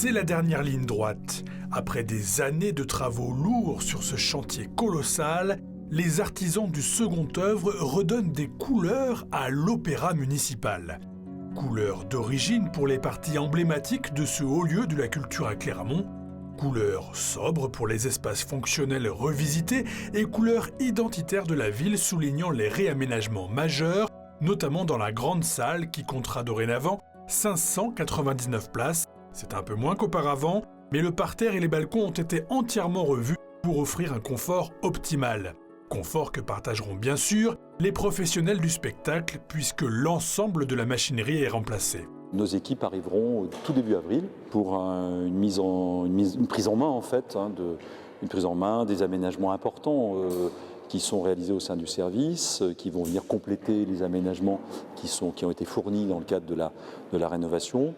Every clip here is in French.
C'est la dernière ligne droite. Après des années de travaux lourds sur ce chantier colossal, les artisans du second œuvre redonnent des couleurs à l'Opéra municipal. Couleurs d'origine pour les parties emblématiques de ce haut lieu de la culture à Clermont, couleurs sobres pour les espaces fonctionnels revisités et couleurs identitaires de la ville soulignant les réaménagements majeurs, notamment dans la grande salle qui comptera dorénavant 599 places. C'est un peu moins qu'auparavant, mais le parterre et les balcons ont été entièrement revus pour offrir un confort optimal. Confort que partageront bien sûr les professionnels du spectacle puisque l'ensemble de la machinerie est remplacé. Nos équipes arriveront tout début avril pour une prise en main en fait, une prise en main des aménagements importants qui sont réalisés au sein du service, qui vont venir compléter les aménagements qui ont été fournis dans le cadre de la rénovation.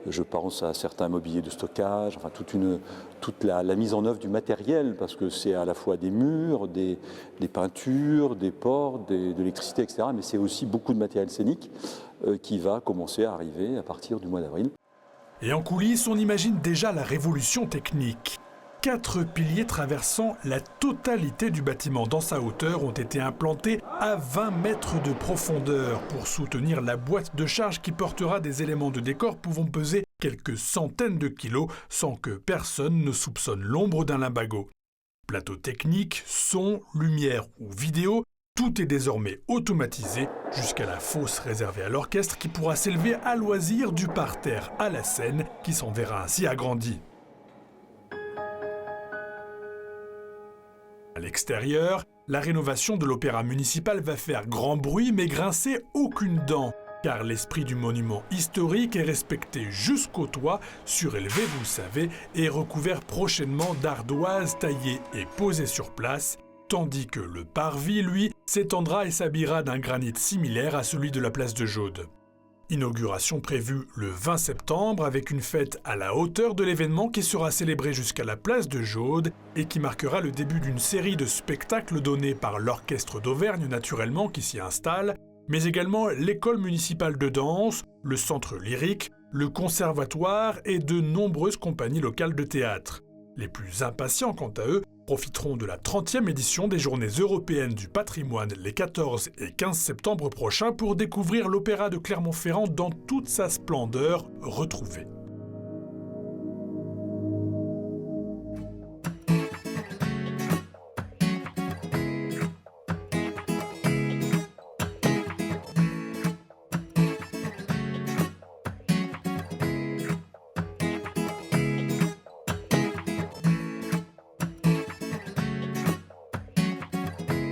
Je pense à certains mobiliers de stockage, enfin toute la mise en œuvre du matériel, parce que c'est à la fois des murs, des peintures, des portes, de l'électricité, etc. Mais c'est aussi beaucoup de matériel scénique qui va commencer à arriver à partir du mois d'avril. Et en coulisses, on imagine déjà la révolution technique. 4 piliers traversant la totalité du bâtiment dans sa hauteur ont été implantés à 20 mètres de profondeur pour soutenir la boîte de charge qui portera des éléments de décor pouvant peser quelques centaines de kilos sans que personne ne soupçonne l'ombre d'un limbago. Plateau technique, son, lumière ou vidéo, tout est désormais automatisé jusqu'à la fosse réservée à l'orchestre qui pourra s'élever à loisir du parterre à la scène qui s'en verra ainsi agrandi. À l'extérieur, la rénovation de l'Opéra municipal va faire grand bruit mais grincer aucune dent, car l'esprit du monument historique est respecté jusqu'au toit, surélevé vous le savez, et recouvert prochainement d'ardoises taillées et posées sur place, tandis que le parvis, lui, s'étendra et s'habillera d'un granit similaire à celui de la place de Jaude. Inauguration prévue le 20 septembre avec une fête à la hauteur de l'événement qui sera célébrée jusqu'à la place de Jaude et qui marquera le début d'une série de spectacles donnés par l'Orchestre d'Auvergne naturellement qui s'y installe, mais également l'école municipale de danse, le centre lyrique, le conservatoire et de nombreuses compagnies locales de théâtre. Les plus impatients, quant à eux, profiteront de la 30e édition des Journées européennes du patrimoine les 14 et 15 septembre prochains pour découvrir l'Opéra de Clermont-Ferrand dans toute sa splendeur retrouvée.